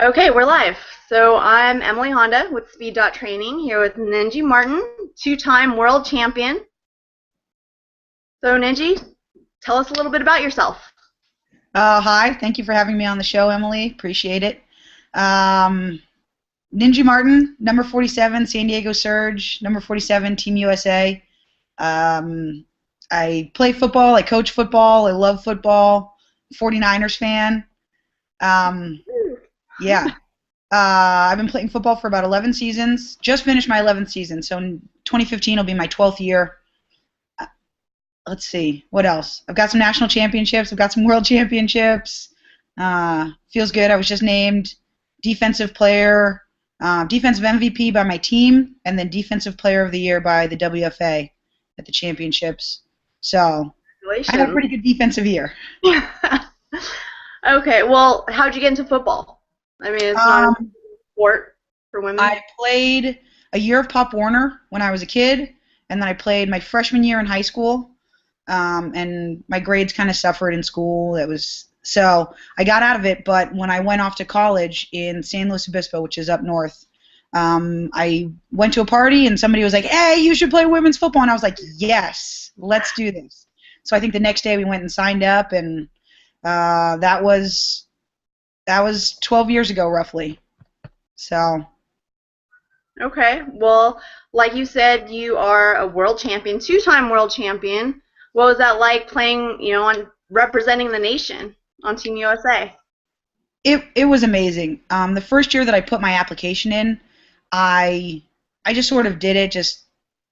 Okay, we're live. So I'm Emily Honda with Speed.Training here with Knengi Martin, two-time world champion. So Knengi, tell us a little bit about yourself. Hi, thank you for having me on the show, Emily. Appreciate it. Um, Knengi Martin, number 47, San Diego Surge, number 47, Team USA. Um, I play football, I coach football, I love football, 49ers fan. Um, yeah. I've been playing football for about 11 seasons. Just finished my 11th season, so in 2015 will be my 12th year. Let's see, what else? I've got some national championships. I've got some world championships. Feels good. I was just named defensive player, defensive MVP by my team, and then defensive player of the year by the WFA at the championships. So I had a pretty good defensive year. Okay, well, how'd you get into football? I mean, it's not a sport for women. I played a year of Pop Warner when I was a kid, and then I played my freshman year in high school. And my grades kind of suffered in school. So I got out of it, but when I went off to college in San Luis Obispo, which is up north, I went to a party and somebody was like, "Hey, you should play women's football," and I was like, "Yes, let's do this." So I think the next day we went and signed up, and that was 12 years ago, roughly. So. Okay, well, like you said, you are a world champion, two-time world champion. What was that like playing, on representing the nation on Team USA? It was amazing. The first year that I put my application in, I just sort of did it just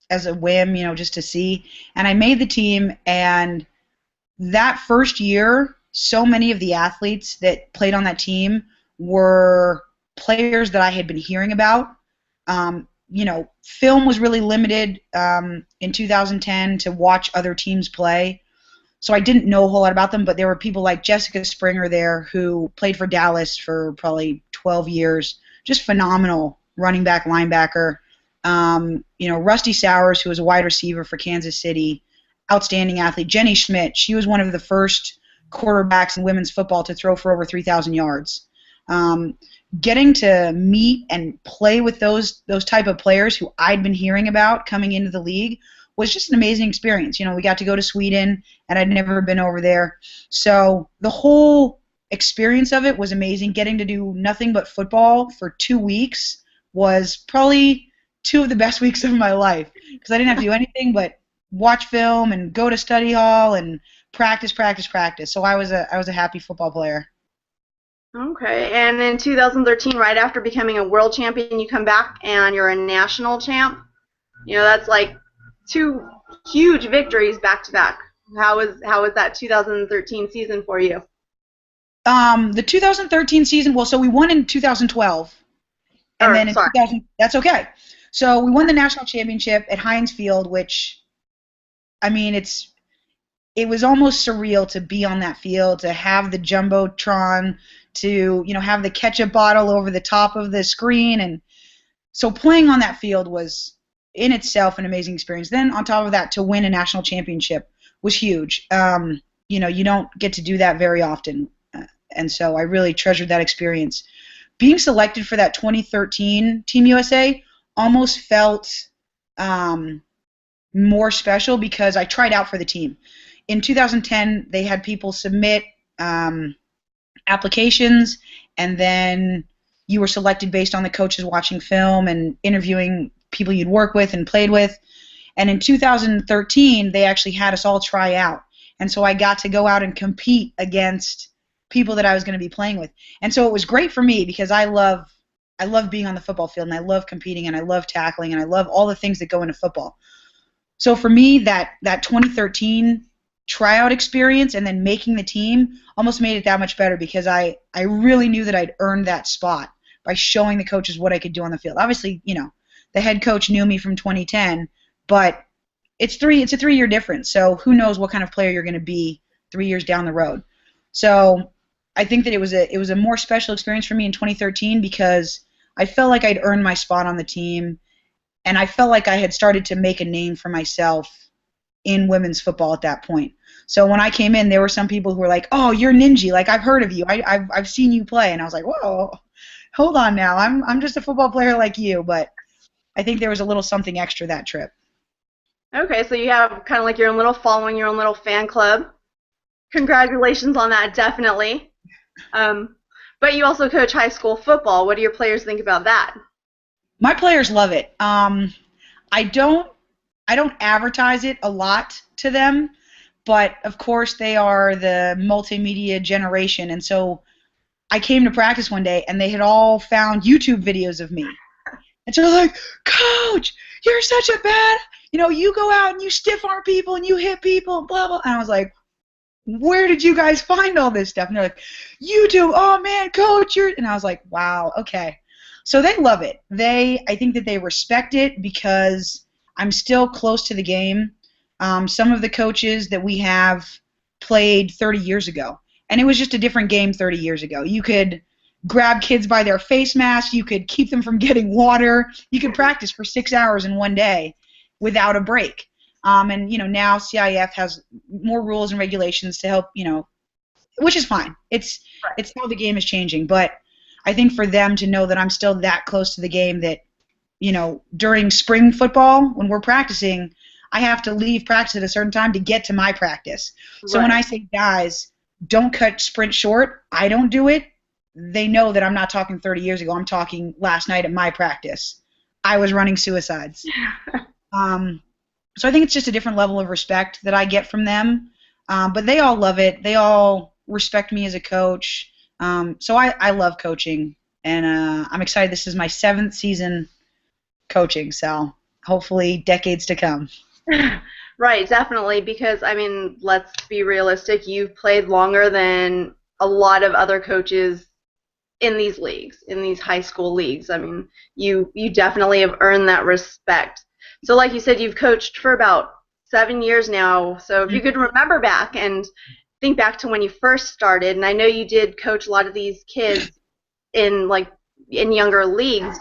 as a whim, just to see. And I made the team, and that first year, so many of the athletes that played on that team were players that I had been hearing about. Film was really limited in 2010 to watch other teams play. So I didn't know a whole lot about them, but there were people like Jessica Springer there who played for Dallas for probably 12 years. Just phenomenal running back, linebacker. Rusty Sowers, who was a wide receiver for Kansas City, outstanding athlete. Jenny Schmidt, she was one of the first quarterbacks in women's football to throw for over 3,000 yards. Getting to meet and play with those type of players who I'd been hearing about coming into the league was just an amazing experience. We got to go to Sweden, and I'd never been over there. So the whole experience of it was amazing. Getting to do nothing but football for 2 weeks was probably 2 of the best weeks of my life because I didn't have to do anything but watch film and go to study hall and practice. So I was a happy football player. Okay, and in 2013, right after becoming a world champion, you come back and you're a national champ. That's like 2 huge victories back to back. How was that 2013 season for you? The 2013 season, well, so we won in 2012, and then in 2000. That's okay. So we won the national championship at Heinz Field, which, I mean, it was almost surreal to be on that field, to have the jumbotron, to have the ketchup bottle over the top of the screen, and so playing on that field was in itself an amazing experience. Then on top of that, to win a national championship was huge. You don't get to do that very often, and so I really treasured that experience. Being selected for that 2013 Team USA almost felt more special because I tried out for the team. In 2010, they had people submit applications, and then you were selected based on the coaches watching film and interviewing people you'd work with and played with. And in 2013, they actually had us all try out. And so I got to go out and compete against people that I was going to be playing with. And so it was great for me because I love being on the football field, and I love competing, and I love tackling, and I love all the things that go into football. So for me, that 2013 tryout experience and then making the team almost made it that much better because I really knew that I'd earned that spot by showing the coaches what I could do on the field. Obviously, the head coach knew me from 2010, but it's a 3-year difference. So who knows what kind of player you're going to be 3 years down the road. So I think that it was a more special experience for me in 2013 because I felt like I'd earned my spot on the team, and I felt like I had started to make a name for myself in women's football at that point. So when I came in, there were some people who were like, "Oh, you're Knengi. Like I've heard of you. I've seen you play." And I was like, "Whoa, hold on now. I'm just a football player like you." But I think there was a little something extra that trip. Okay, so you have kind of like your own little following, your own little fan club. Congratulations on that, definitely. Um, but you also coach high school football. What do your players think about that? My players love it. I don't I don't advertise it a lot to them, but of course they are the multimedia generation, and so I came to practice one day and they had all found YouTube videos of me. And so they're like, "Coach, you're such a bad, you go out and you stiff arm people and you hit people and blah blah." And I was like, "Where did you guys find all this stuff?" And they're like, "YouTube. Oh man, Coach, you're." And I was like, "Wow, okay." So they love it. I think that they respect it because I'm still close to the game. Some of the coaches that we have played 30 years ago, and it was just a different game 30 years ago. You could grab kids by their face mask. You could keep them from getting water. You could practice for 6 hours in one day without a break. And now CIF has more rules and regulations to help, which is fine. It's how the game is changing. But I think for them to know that I'm still that close to the game that, during spring football when we're practicing, I have to leave practice at a certain time to get to my practice. So when I say, guys, don't cut sprint short, I don't do it. They know that I'm not talking 30 years ago. I'm talking last night at my practice. I was running suicides. So I think it's just a different level of respect that I get from them. But they all love it. They all respect me as a coach. So I love coaching, and I'm excited. This is my 7th season coaching, so hopefully decades to come. Right, definitely, because, let's be realistic. You've played longer than a lot of other coaches in these leagues, in these high school leagues. You definitely have earned that respect. So like you said, you've coached for about 7 years now. So if you could remember back and think back to when you first started, and I know you did coach a lot of these kids in younger leagues.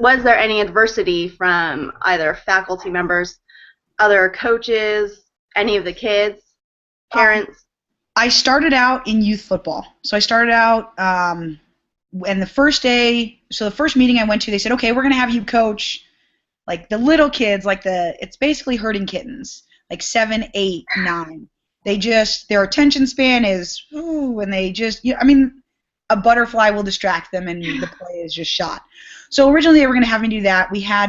Was there any adversity from either faculty members, other coaches, any of the kids, parents? I started out in youth football. So I started out, and the first meeting I went to, they said, "Okay, we're going to have you coach like the little kids, it's basically herding kittens, like 7, 8, 9. Their attention span is, ooh, and they just, a butterfly will distract them and the play is just shot." So originally they were going to have me do that. We had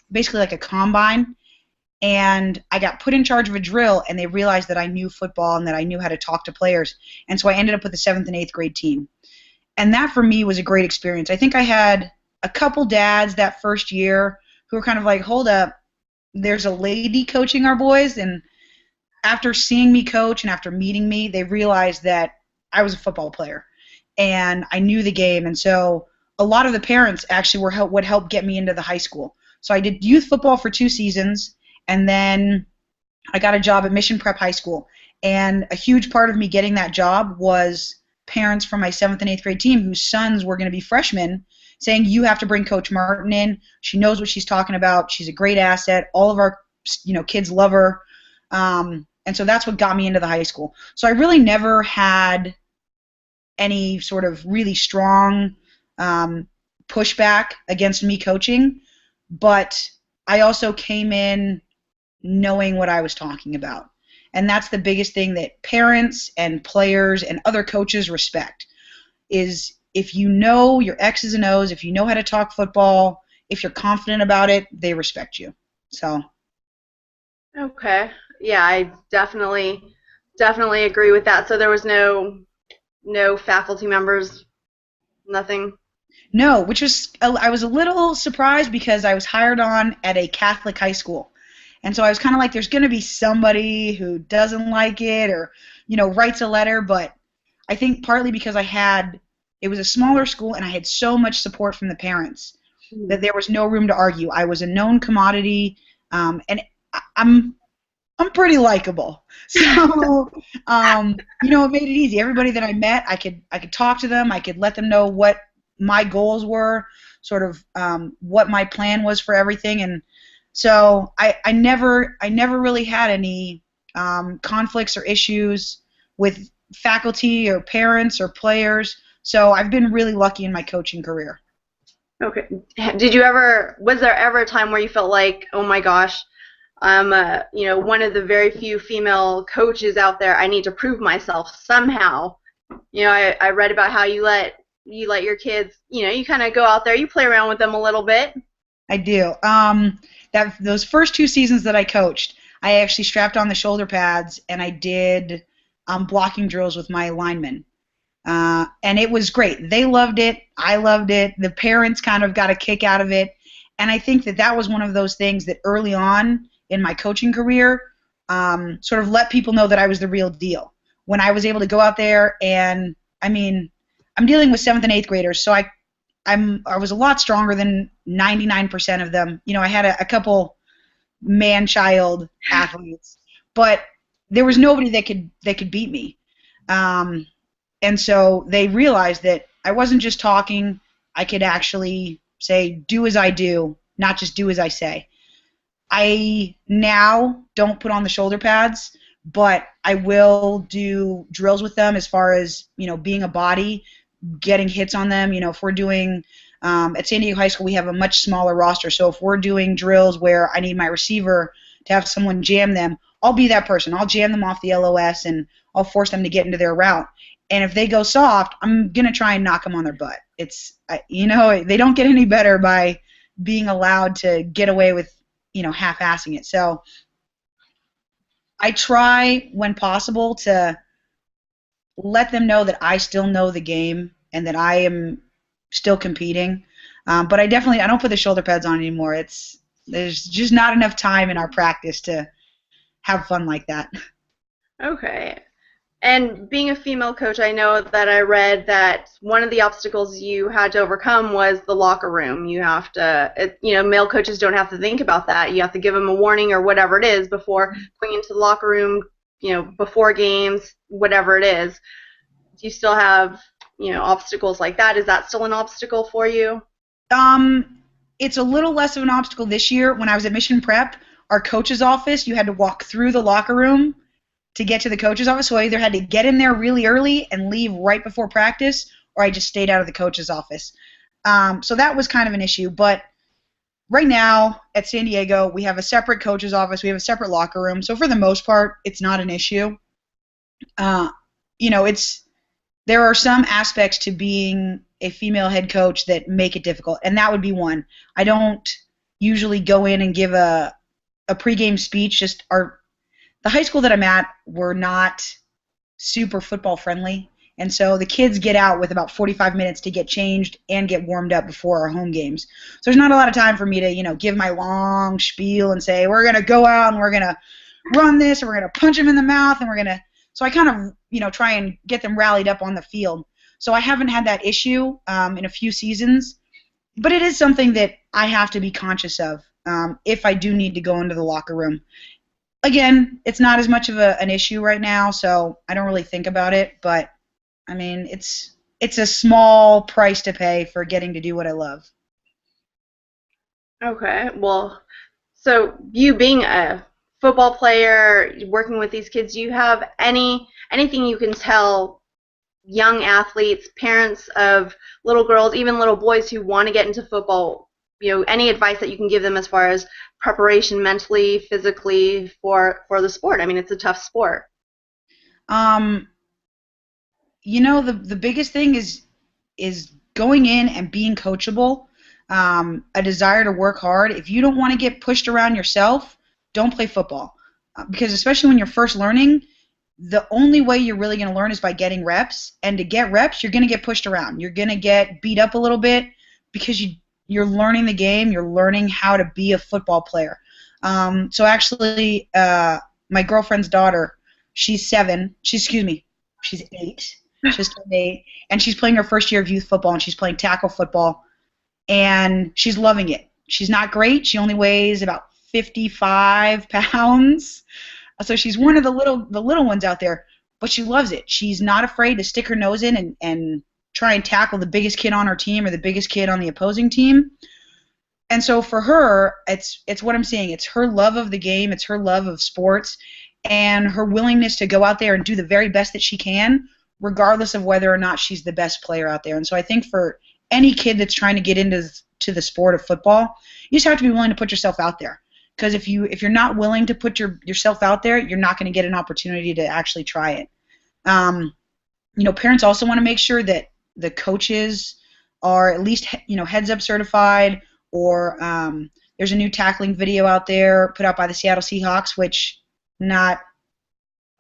basically like a combine, and I got put in charge of a drill, and they realized that I knew football and that I knew how to talk to players. And so I ended up with the 7th and 8th grade team. And that for me was a great experience. I think I had a couple dads that first year who were kind of like, "Hold up, there's a lady coaching our boys." And after seeing me coach and after meeting me, they realized that I was a football player and I knew the game. And so a lot of the parents actually would help get me into the high school. So I did youth football for 2 seasons, and then I got a job at Mission Prep High School. And a huge part of me getting that job was parents from my 7th and 8th grade team whose sons were going to be freshmen saying, "You have to bring Coach Martin in. She knows what she's talking about. She's a great asset. All of our kids love her." And so that's what got me into the high school. So I really never had any sort of really strong pushback against me coaching, but I also came in knowing what I was talking about. And that's the biggest thing that parents and players and other coaches respect, is if you know your X's and O's, if you know how to talk football, if you're confident about it, they respect you. So. Okay. Yeah, I definitely agree with that. So there was no faculty members, nothing? No, I was a little surprised because I was hired on at a Catholic high school. And so I was kind of like, there's going to be somebody who doesn't like it or, writes a letter. But I think partly because it was a smaller school and I had so much support from the parents that there was no room to argue. I was a known commodity, and I'm pretty likable. So, it made it easy. Everybody that I met, I could talk to them. I could let them know what my goals were, sort of what my plan was for everything. And So I never really had any conflicts or issues with faculty or parents or players. So I've been really lucky in my coaching career. Okay. Was there ever a time where you felt like, oh my gosh, I'm one of the very few female coaches out there. I need to prove myself somehow. I read about how you let your kids, you kind of go out there, you play around with them a little bit. I do. Those first 2 seasons that I coached, I actually strapped on the shoulder pads and I did blocking drills with my linemen. And it was great. They loved it. I loved it. The parents kind of got a kick out of it. And I think that was one of those things that early on in my coaching career sort of let people know that I was the real deal. When I was able to go out there and, I mean, I'm dealing with 7th and 8th graders, so I was a lot stronger than 99% of them. I had a couple man-child athletes, but there was nobody that could beat me. And so they realized that I wasn't just talking. I could actually say, do as I do, not just do as I say. I now don't put on the shoulder pads, but I will do drills with them as far as, being a body, getting hits on them. If we're doing at San Diego High School, we have a much smaller roster. So if we're doing drills where I need my receiver to have someone jam them, I'll be that person. I'll jam them off the LOS and I'll force them to get into their route. And if they go soft, I'm going to try and knock them on their butt. They don't get any better by being allowed to get away with, half-assing it. So I try, when possible, to let them know that I still know the game and that I am still competing. But I don't put the shoulder pads on anymore. There's just not enough time in our practice to have fun like that. Okay. And being a female coach, I know that I read that one of the obstacles you had to overcome was the locker room. You have to, male coaches don't have to think about that. You have to give them a warning or whatever it is before going into the locker room, before games, whatever it is. Do you still have, obstacles like that? Is that still an obstacle for you? It's a little less of an obstacle this year. When I was at Mission Prep, our coach's office, you had to walk through the locker room to get to the coach's office, so I either had to get in there really early and leave right before practice, or I just stayed out of the coach's office. So that was kind of an issue, but right now at San Diego, we have a separate coach's office, we have a separate locker room, so for the most part, it's not an issue. There are some aspects to being a female head coach that make it difficult, and that would be one. I don't usually go in and give a pregame speech. The high school that I'm at, we're not super football friendly, and so the kids get out with about 45 minutes to get changed and get warmed up before our home games. So there's not a lot of time for me to, give my long spiel and say, we're going to go out and we're going to run this, and we're going to punch them in the mouth, and we're going to... So I kind of, try and get them rallied up on the field. So I haven't had that issue in a few seasons, but it is something that I have to be conscious of if I do need to go into the locker room. Again, it's not as much of an issue right now, so I don't really think about it, but, it's a small price to pay for getting to do what I love. Okay, well, so you being a football player, working with these kids, do you have anything you can tell young athletes, parents of little girls, even little boys who want to get into football, any advice that you can give them as far as preparation mentally, physically for the sport? It's a tough sport. The biggest thing is going in and being coachable, a desire to work hard. If you don't want to get pushed around yourself, don't play football. Because especially when you're first learning, the only way you're really going to learn is by getting reps. And to get reps, you're going to get pushed around. You're going to get beat up a little bit because you're learning the game. You're learning how to be a football player. So actually, my girlfriend's daughter, she's 8. She's turned 8, and she's playing her first year of youth football, and she's playing tackle football, and she's loving it. She's not great. She only weighs about 55 pounds. So she's one of the little ones out there, but she loves it. She's not afraid to stick her nose in and try and tackle the biggest kid on her team or the biggest kid on the opposing team. And so for her, it's what I'm saying. It's her love of the game. It's her love of sports, and her willingness to go out there and do the very best that she can, regardless of whether or not she's the best player out there. And so I think for any kid that's trying to get into the sport of football, you just have to be willing to put yourself out there. Because if you're not willing to put yourself out there, you're not going to get an opportunity to actually try it. Parents also want to make sure that the coaches are at least heads up certified, or there's a new tackling video out there put out by the Seattle Seahawks, which not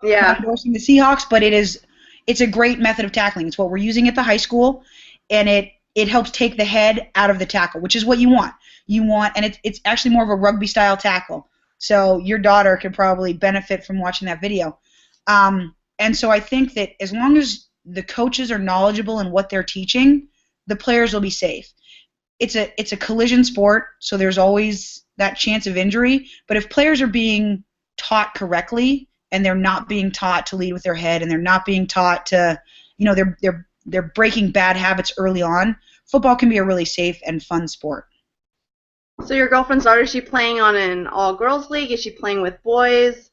endorsing the Seahawks, but it's a great method of tackling. It's what we're using at the high school, and it helps take the head out of the tackle, which is what you want. And it's actually more of a rugby style tackle. So your daughter could probably benefit from watching that video. And so I think that as long as the coaches are knowledgeable in what they're teaching, the players will be safe. It's a collision sport, so there's always that chance of injury. But if players are being taught correctly, and they're not being taught to lead with their head, and they're not being taught to, they're breaking bad habits early on, football can be a really safe and fun sport. So your girlfriend's daughter, is she playing on an all-girls league? Is she playing with boys?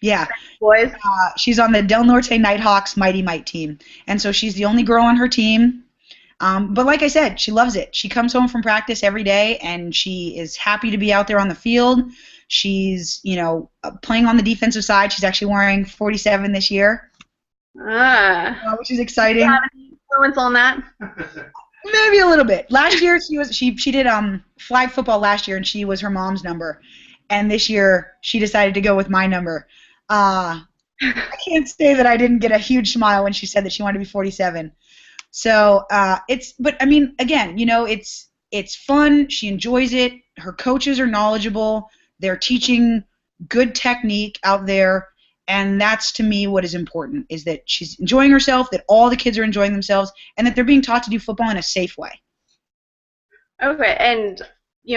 Yeah. Boys? She's on the Del Norte Nighthawks Mighty Might team. And so she's the only girl on her team. But like I said, she loves it. She comes home from practice every day, and she is happy to be out there on the field. She's, playing on the defensive side. She's actually wearing 47 this year, which is exciting. Do you have any influence on that? Maybe a little bit. Last year she did flag football last year, and she was her mom's number. And this year she decided to go with my number. I can't say that I didn't get a huge smile when she said that she wanted to be 47. So but I mean, again, it's fun. She enjoys it. Her coaches are knowledgeable. They're teaching good technique out there, and that's, to me, what is important, is that she's enjoying herself, that all the kids are enjoying themselves, and that they're being taught to do football in a safe way. Okay, and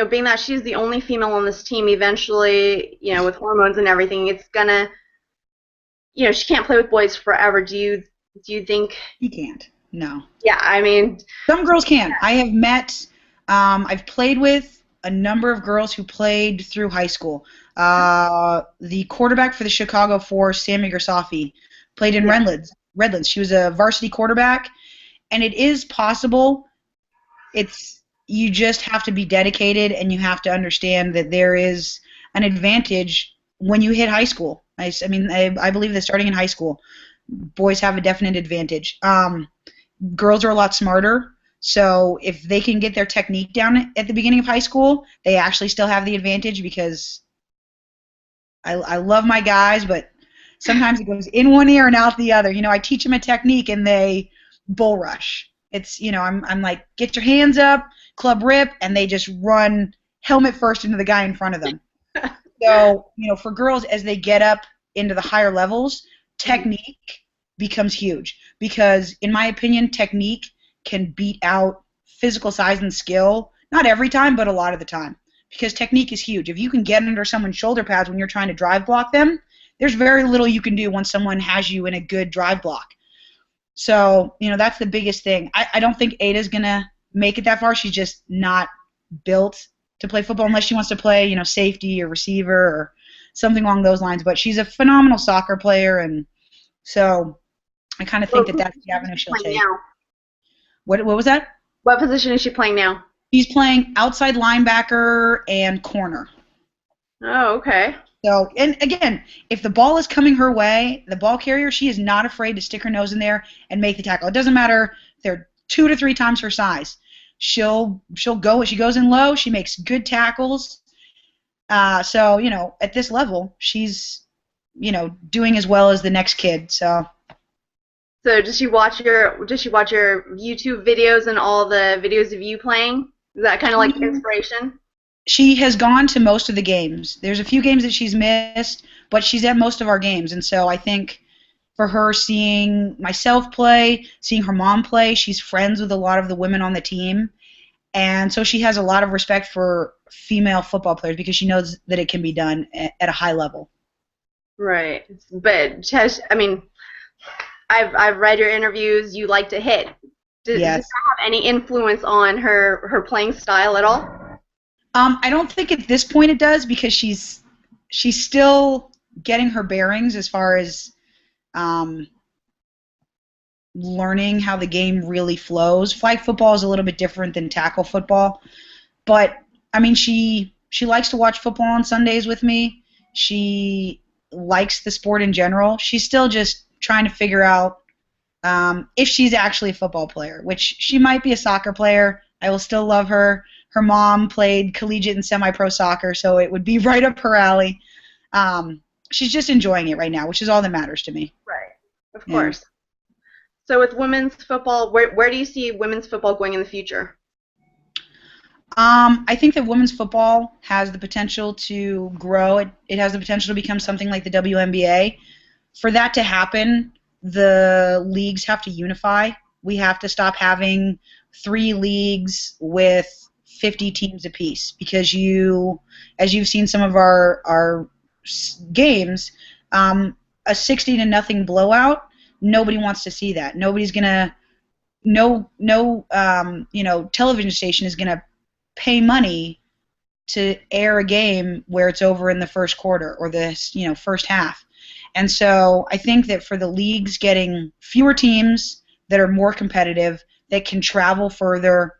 being that she's the only female on this team, eventually, with hormones and everything, it's gonna, she can't play with boys forever. Do you think? You can't. No. Yeah, I mean, some girls can. I have met, I've played with a number of girls who played through high school. The quarterback for the Chicago Force, Sammy Gersafi, played in Redlands. She was a varsity quarterback, and it is possible. You just have to be dedicated, and you have to understand that there is an advantage when you hit high school. I believe that starting in high school, boys have a definite advantage. Girls are a lot smarter. So if they can get their technique down at the beginning of high school, they actually still have the advantage, because I love my guys, but sometimes it goes in one ear and out the other. I teach them a technique and they bull rush. It's, I'm like, get your hands up, club rip, and they just run helmet first into the guy in front of them. So, for girls, as they get up into the higher levels, technique becomes huge, because in my opinion, technique can beat out physical size and skill, not every time, but a lot of the time, because technique is huge. If you can get under someone's shoulder pads when you're trying to drive block them, there's very little you can do once someone has you in a good drive block. So, that's the biggest thing. I don't think Ada's going to make it that far. She's just not built to play football unless she wants to play, safety or receiver or something along those lines. But she's a phenomenal soccer player, and so I kind of think that's the avenue she'll take. Now? What was that? What position is she playing now? She's playing outside linebacker and corner. Oh, okay. So, and again, if the ball is coming her way, the ball carrier, she is not afraid to stick her nose in there and make the tackle. It doesn't matter if they're 2 to 3 times her size. She'll go. She goes in low. She makes good tackles. So, at this level, she's, doing as well as the next kid. So does she watch your YouTube videos and all the videos of you playing? Is that kind of like inspiration? She has gone to most of the games. There's a few games that she's missed, but she's at most of our games. And so I think for her, seeing myself play, seeing her mom play, she's friends with a lot of the women on the team. And so she has a lot of respect for female football players, because she knows that it can be done at a high level. Right. But, I've read your interviews. You like to hit. Does that have any influence on her playing style at all? I don't think at this point it does because she's still getting her bearings as far as um, learning how the game really flows. Flag football is a little bit different than tackle football, but I mean she likes to watch football on Sundays with me. She likes the sport in general. She's still just trying to figure out if she's actually a football player, which she might be a soccer player. I will still love her. Her mom played collegiate and semi-pro soccer, so it would be right up her alley. She's just enjoying it right now, which is all that matters to me. Right. Of Yeah. course. So with women's football, where do you see women's football going in the future? I think that women's football has the potential to grow. It has the potential to become something like the WNBA. For that to happen, the leagues have to unify. We have to stop having 3 leagues with 50 teams apiece because as you've seen some of our games, a 60-0 blowout. Nobody wants to see that. Nobody's gonna. No, television station is gonna pay money to air a game where it's over in the first quarter or the first half. And so I think that for the leagues getting fewer teams that are more competitive, that can travel further,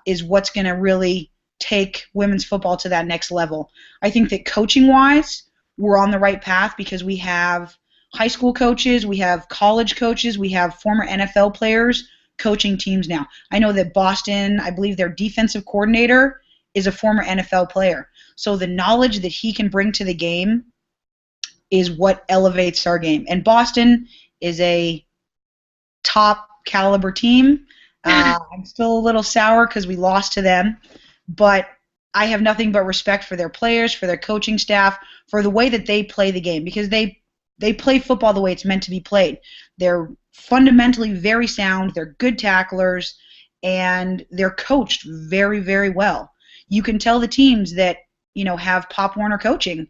is what's going to really take women's football to that next level. I think that coaching-wise, we're on the right path because we have high school coaches, we have college coaches, we have former NFL players coaching teams now. I know that Boston, I believe their defensive coordinator is a former NFL player. So the knowledge that he can bring to the game is what elevates our game. And Boston is a top caliber team. I'm still a little sour because we lost to them, but I have nothing but respect for their players, for their coaching staff, for the way that they play the game because they play football the way it's meant to be played. They're fundamentally very sound, they're good tacklers, and they're coached very, very well. You can tell the teams that, have Pop Warner coaching.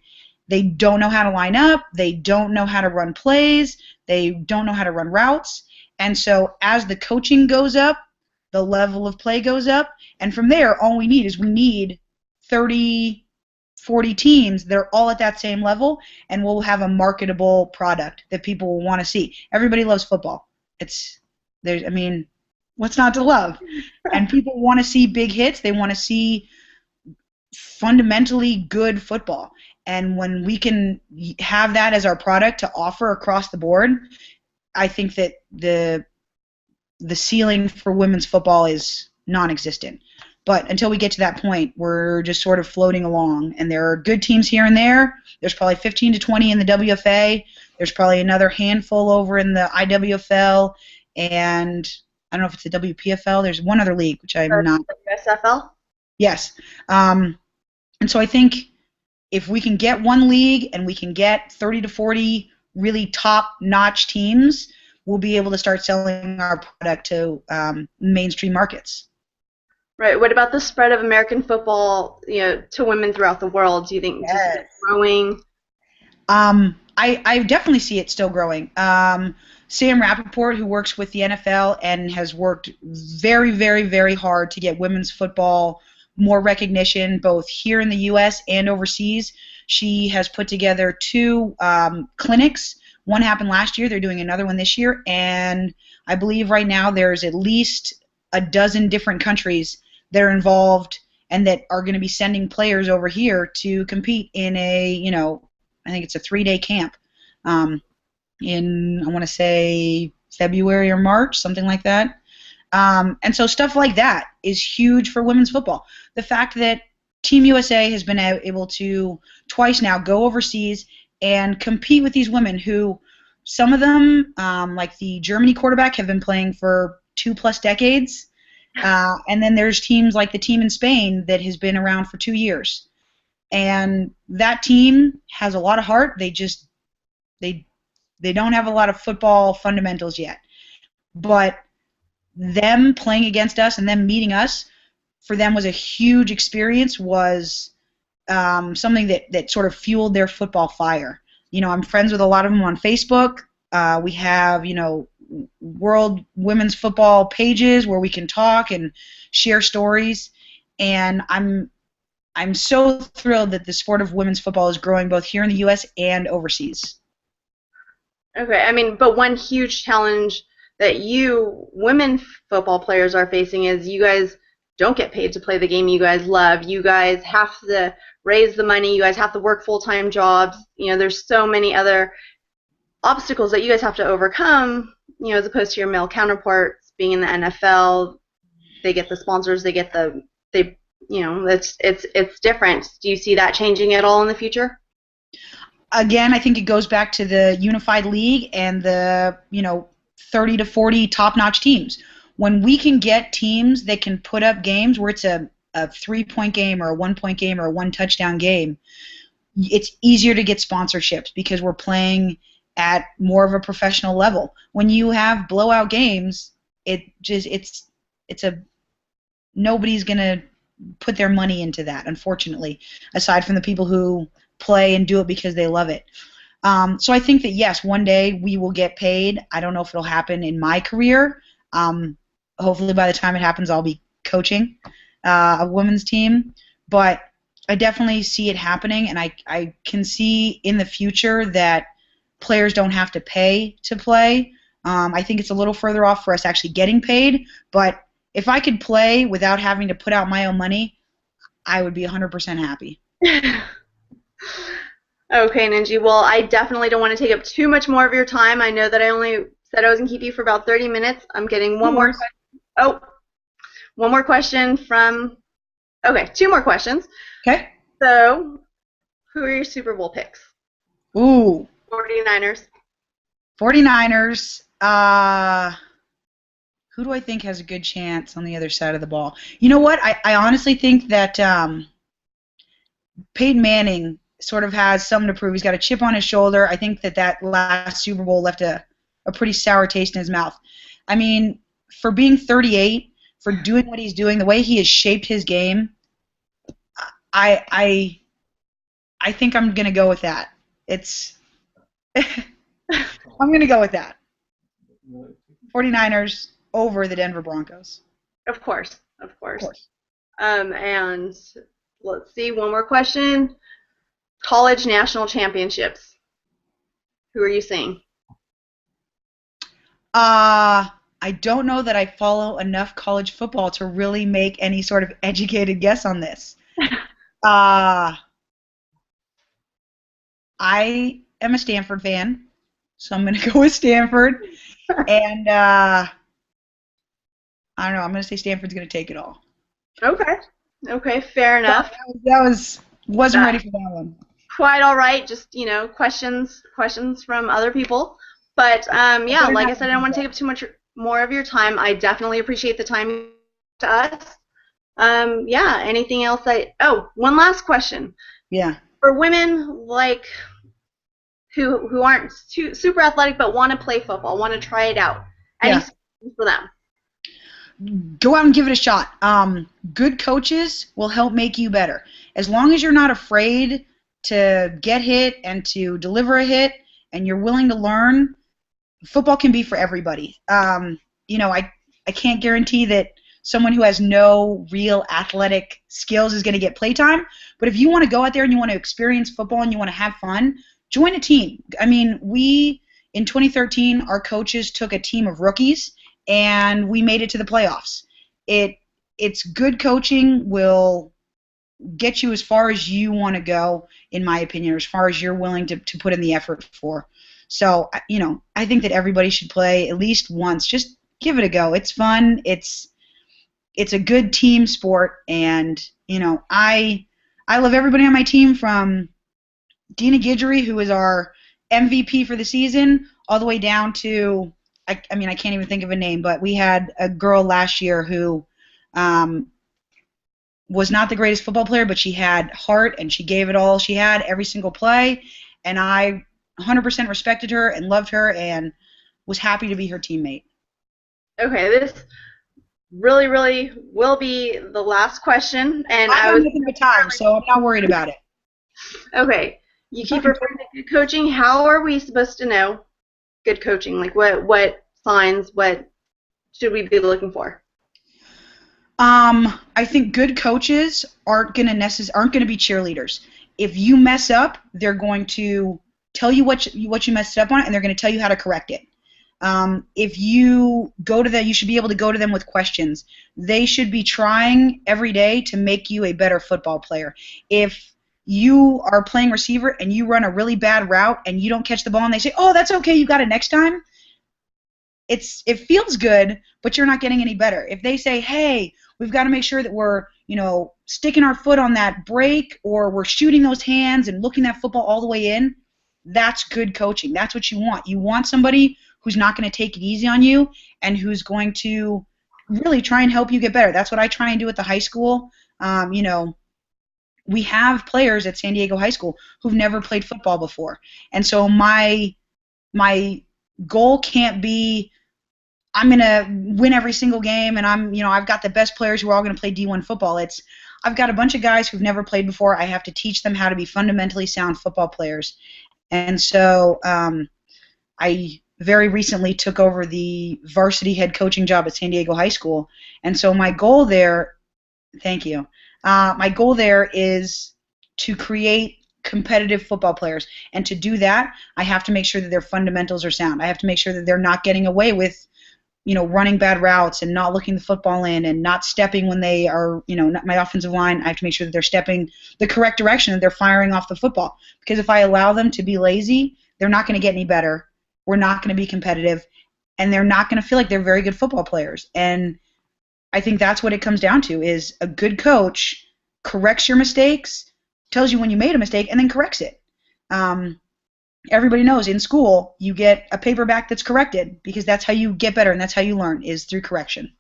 They don't know how to line up, they don't know how to run plays, they don't know how to run routes. And so as the coaching goes up, the level of play goes up, and from there, all we need 30, 40 teams that are all at that same level, and we'll have a marketable product that people will want to see. Everybody loves football. What's not to love? And people want to see big hits. They want to see fundamentally good football. And when we can have that as our product to offer across the board, I think that the ceiling for women's football is non-existent. But until we get to that point, we're just sort of floating along. And there are good teams here and there. There's probably 15 to 20 in the WFA. There's probably another handful over in the IWFL. And I don't know if it's the WPFL. There's one other league, which I'm not. USFL? Yes. And so I think if we can get one league and we can get 30 to 40 really top-notch teams, we'll be able to start selling our product to mainstream markets. Right. What about the spread of American football, to women throughout the world? Do you think it's growing? I definitely see it still growing. Sam Rappaport, who works with the NFL and has worked very, very, very hard to get women's football more recognition, both here in the U.S. and overseas. She has put together 2 clinics. One happened last year. They're doing another one this year. And I believe right now there's at least a dozen different countries that are involved and that are going to be sending players over here to compete in a, I think it's a 3-day camp in, I want to say, February or March, something like that. And so stuff like that is huge for women's football. The fact that Team USA has been able to twice now go overseas and compete with these women who, some of them, like the Germany quarterback, have been playing for 2+ decades. And then there's teams like the team in Spain that has been around for 2 years. And that team has a lot of heart. They don't have a lot of football fundamentals yet. But them playing against us and them meeting us, for them was a huge experience, was something that sort of fueled their football fire. I'm friends with a lot of them on Facebook. We have, World Women's Football pages where we can talk and share stories. And I'm I'm so thrilled that the sport of women's football is growing both here in the U.S. and overseas. Okay, I mean, but one huge challenge that you women football players are facing is you guys don't get paid to play the game you guys love. You guys have to raise the money. You guys have to work full-time jobs. You know, there's so many other obstacles that you guys have to overcome, you know, as opposed to your male counterparts being in the NFL. They get the sponsors, you know, it's different. Do you see that changing at all in the future? Again, I think it goes back to the unified league and the, 30 to 40 top-notch teams. When we can get teams that can put up games where it's a 3-point game or a 1-point game or a 1-touchdown game, it's easier to get sponsorships because we're playing at more of a professional level. When you have blowout games, nobody's going to put their money into that, unfortunately, aside from the people who play and do it because they love it. So I think that, yes, one day we will get paid. I don't know if it'll happen in my career. Hopefully by the time it happens, I'll be coaching a women's team. But I definitely see it happening, and I can see in the future that players don't have to pay to play. I think it's a little further off for us actually getting paid, but if I could play without having to put out my own money, I would be 100% happy. Okay, Knengi. Well, I definitely don't want to take up too much more of your time. I know that I only said I was going to keep you for about 30 minutes. I'm getting one more question. Oh, one more question from – okay, 2 more questions. Okay. So, who are your Super Bowl picks? Ooh. 49ers. 49ers. Who do I think has a good chance on the other side of the ball? You know what? I honestly think that Peyton Manning sort of has something to prove. He's got a chip on his shoulder. I think that last Super Bowl left a pretty sour taste in his mouth. I mean, for being 38, for doing what he's doing, the way he has shaped his game, I think I'm going to go with that. I'm going to go with that. 49ers over the Denver Broncos. Of course. And let's see, one more question. College national championships. Who are you seeing? I don't know that I follow enough college football to really make any sort of educated guess on this. I am a Stanford fan, so I'm going to go with Stanford. And I don't know. I'm going to say Stanford's going to take it all. Okay, fair enough. Wasn't ready for that one. Quite all right. Just, questions from other people. But, yeah, like I said, I don't want to take up too much more of your time. I definitely appreciate the time to us. Yeah, anything else? One last question. Yeah. For women, like, who aren't super athletic but want to play football, want to try it out, any suggestions for them? Go out and give it a shot. Good coaches will help make you better. As long as you're not afraid to get hit and to deliver a hit and you're willing to learn, football can be for everybody. I can't guarantee that someone who has no real athletic skills is going to get playtime, but if you want to go out there and you want to experience football and you want to have fun, join a team. I mean, in 2013, our coaches took a team of rookies and we made it to the playoffs. It's good coaching will get you as far as you want to go, in my opinion, as far as you're willing to put in the effort for. So, I think that everybody should play at least once. Just give it a go. It's fun. It's a good team sport, and, I love everybody on my team, from Dina Guidry, who is our MVP for the season, all the way down to, I can't even think of a name, but we had a girl last year who was not the greatest football player, but she had heart, and she gave it all she had every single play, and I 100% respected her and loved her and was happy to be her teammate. Okay, this really, really will be the last question. And I have nothing but time, so I'm not worried about it. Okay. You keep referring to good coaching. How are we supposed to know good coaching? Like, what signs, what should we be looking for? I think good coaches aren't gonna be cheerleaders. If you mess up, they're going to tell you what you messed up on, and they're going to tell you how to correct it. If you go to them, you should be able to go to them with questions. They should be trying every day to make you a better football player. If you are playing receiver and you run a really bad route and you don't catch the ball and they say, "Oh, that's okay, you got it next time," it feels good, but you're not getting any better. If they say, "Hey, we've got to make sure that we're, sticking our foot on that break, or we're shooting those hands and looking that football all the way in," that's good coaching. That's what you want. You want somebody who's not going to take it easy on you and who's going to really try and help you get better. That's what I try and do at the high school. We have players at San Diego High School who've never played football before, and so my goal can't be I'm going to win every single game and I've got the best players who are all going to play D1 football. I've got a bunch of guys who've never played before. I have to teach them how to be fundamentally sound football players. And so I very recently took over the varsity head coaching job at San Diego High School. And so my goal there, thank you, my goal there is to create competitive football players. And to do that, I have to make sure that their fundamentals are sound. I have to make sure that they're not getting away with running bad routes and not looking the football in and not stepping when they are, not my offensive line. I have to make sure that they're stepping the correct direction and they're firing off the football. Because if I allow them to be lazy, they're not going to get any better. We're not going to be competitive, and they're not going to feel like they're very good football players. And I think that's what it comes down to: is a good coach corrects your mistakes, tells you when you made a mistake, and then corrects it. Everybody knows in school you get a paperback that's corrected, because that's how you get better and that's how you learn, is through correction.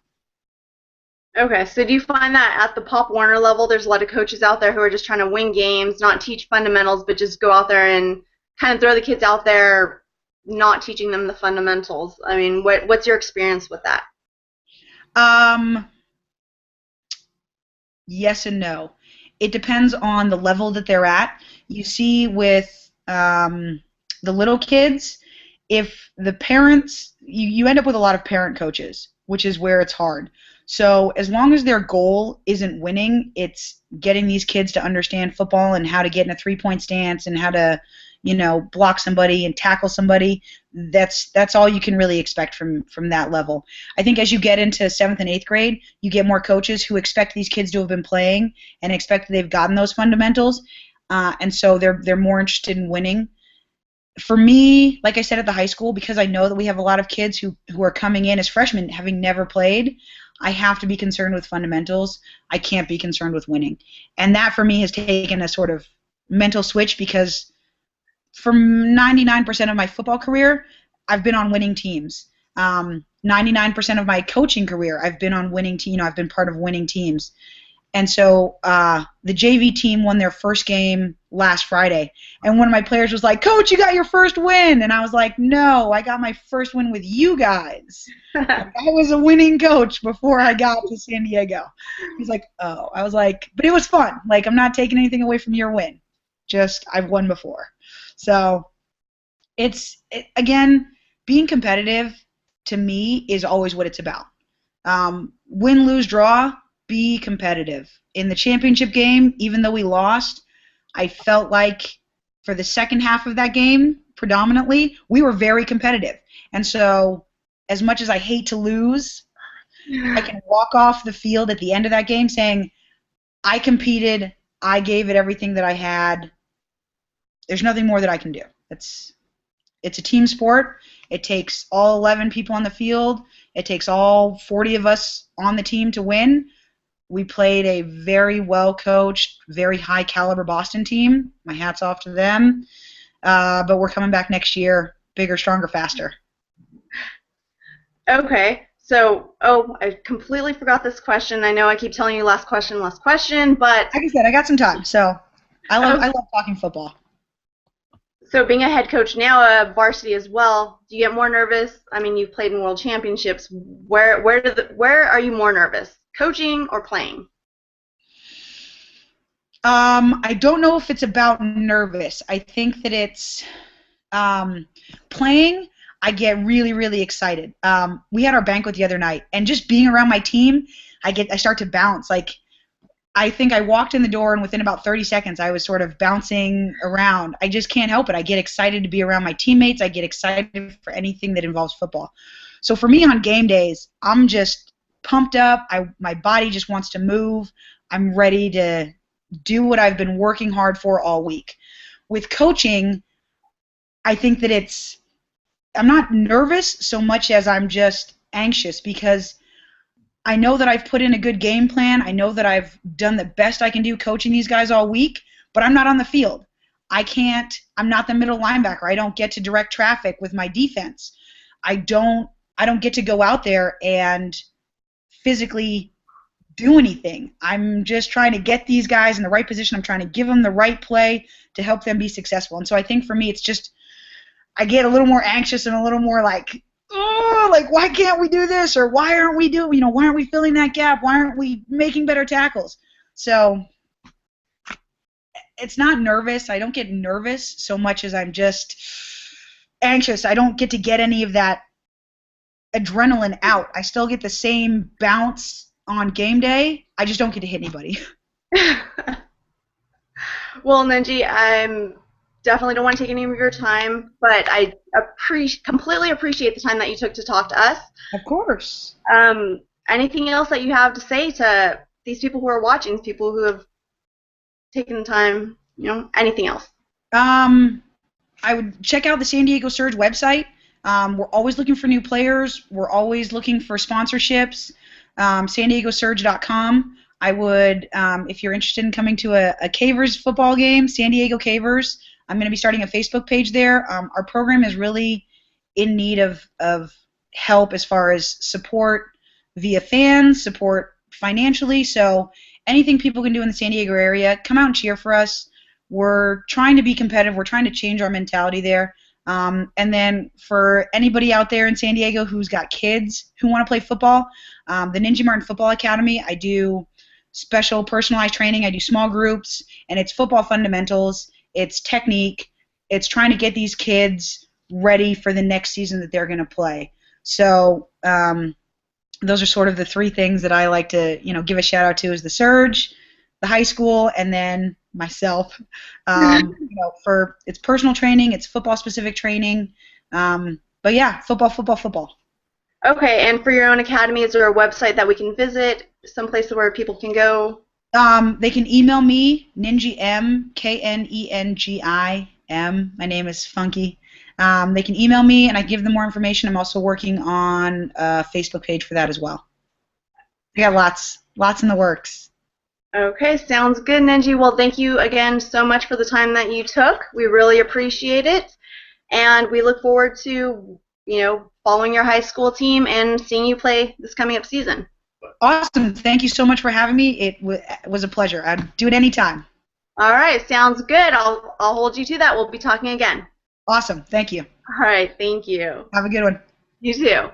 Okay, so do you find that at the Pop Warner level there's a lot of coaches out there who are just trying to win games, not teach fundamentals, but just go out there and kind of throw the kids out there, not teaching them the fundamentals? I mean, what's your experience with that? Yes and no. It depends on the level that they're at. You see with the little kids, if the parents, you end up with a lot of parent coaches, which is where it's hard. So as long as their goal isn't winning, it's getting these kids to understand football and how to get in a three-point stance and how to, block somebody and tackle somebody. That's all you can really expect from that level. I think as you get into 7th and 8th grade, you get more coaches who expect these kids to have been playing and expect that they've gotten those fundamentals, and so they're more interested in winning. For me, like I said, at the high school, because I know that we have a lot of kids who are coming in as freshmen having never played, I have to be concerned with fundamentals. I can't be concerned with winning. And that for me has taken a sort of mental switch, because for 99% of my football career, I've been on winning teams. 99% of my coaching career, I've been on winning teams. I've been part of winning teams. And so the JV team won their first game last Friday. And one of my players was like, "Coach, you got your first win." And I was like, "No, I got my first win with you guys. I was a winning coach before I got to San Diego." He's like, "Oh." I was like, "But it was fun. Like, I'm not taking anything away from your win. Just I've won before." So again, being competitive to me is always what it's about. Win, lose, draw. Be competitive. In the championship game, even though we lost, I felt like for the second half of that game, predominantly, we were very competitive. And so, as much as I hate to lose, I can walk off the field at the end of that game saying, I competed, I gave it everything that I had. There's nothing more that I can do. It's a team sport. It takes all 11 people on the field. It takes all 40 of us on the team to win. We played a very well-coached, very high-caliber Boston team. My hat's off to them. But we're coming back next year, bigger, stronger, faster. Okay. So, I completely forgot this question. I know I keep telling you last question, but... Like I said, I got some time, so I love talking football. So being a head coach now, a varsity as well, do you get more nervous? I mean, you've played in world championships. Where are you more nervous? Coaching or playing? I don't know if it's about nervous. I think that it's playing. I get really, really excited. We had our banquet the other night, and just being around my team, I start to bounce. Like, I think I walked in the door, and within about 30 seconds, I was sort of bouncing around. I just can't help it. I get excited to be around my teammates. I get excited for anything that involves football. So for me on game days, I'm just pumped up. My body just wants to move. I'm ready to do what I've been working hard for all week. With coaching, I think that I'm not nervous so much as I'm just anxious, because I know that I've put in a good game plan. I know that I've done the best I can do coaching these guys all week, but I'm not on the field. I'm not the middle linebacker. I don't get to direct traffic with my defense. I don't get to go out there and physically do anything. I'm just trying to get these guys in the right position. I'm trying to give them the right play to help them be successful. And so I think for me, it's just, I get a little more anxious and a little more like, oh, like, why can't we do this? Or why aren't we why aren't we filling that gap? Why aren't we making better tackles? So it's not nervous. I don't get nervous so much as I'm just anxious. I don't get to get any of that adrenaline out. I still get the same bounce on game day. I just don't get to hit anybody. Well, Knengi, I'm definitely don't want to take any of your time, but I completely appreciate the time that you took to talk to us. Of course. Anything else that you have to say to these people who are watching, people who have taken the time, anything else? I would check out the San Diego Surge website. We're always looking for new players. We're always looking for sponsorships. SanDiegoSurge.com. I would, if you're interested in coming to a Cavers football game, San Diego Cavers, I'm going to be starting a Facebook page there. Our program is really in need of help as far as support via fans, support financially. So anything people can do in the San Diego area, come out and cheer for us. We're trying to be competitive. We're trying to change our mentality there. And then for anybody out there in San Diego who's got kids who want to play football, the Knengi Martin Football Academy, I do special personalized training. I do small groups, and it's football fundamentals. It's technique. It's trying to get these kids ready for the next season that they're going to play. So those are sort of the three things that I like to, give a shout out to, is the Surge, the high school, and then myself. For it's personal training, it's football specific training. But yeah, football. Okay, and for your own academy, is there a website that we can visit, someplace where people can go? They can email me, Knengi M, Knengim. My name is funky. They can email me, and I give them more information. I'm also working on a Facebook page for that as well. We got lots in the works. Okay, sounds good, Knengi. Well, thank you again so much for the time that you took. We really appreciate it, and we look forward to, following your high school team and seeing you play this coming up season. Awesome. Thank you so much for having me. It was a pleasure. I'd do it anytime. All right, sounds good. I'll hold you to that. We'll be talking again. Awesome. Thank you. All right, thank you. Have a good one. You too.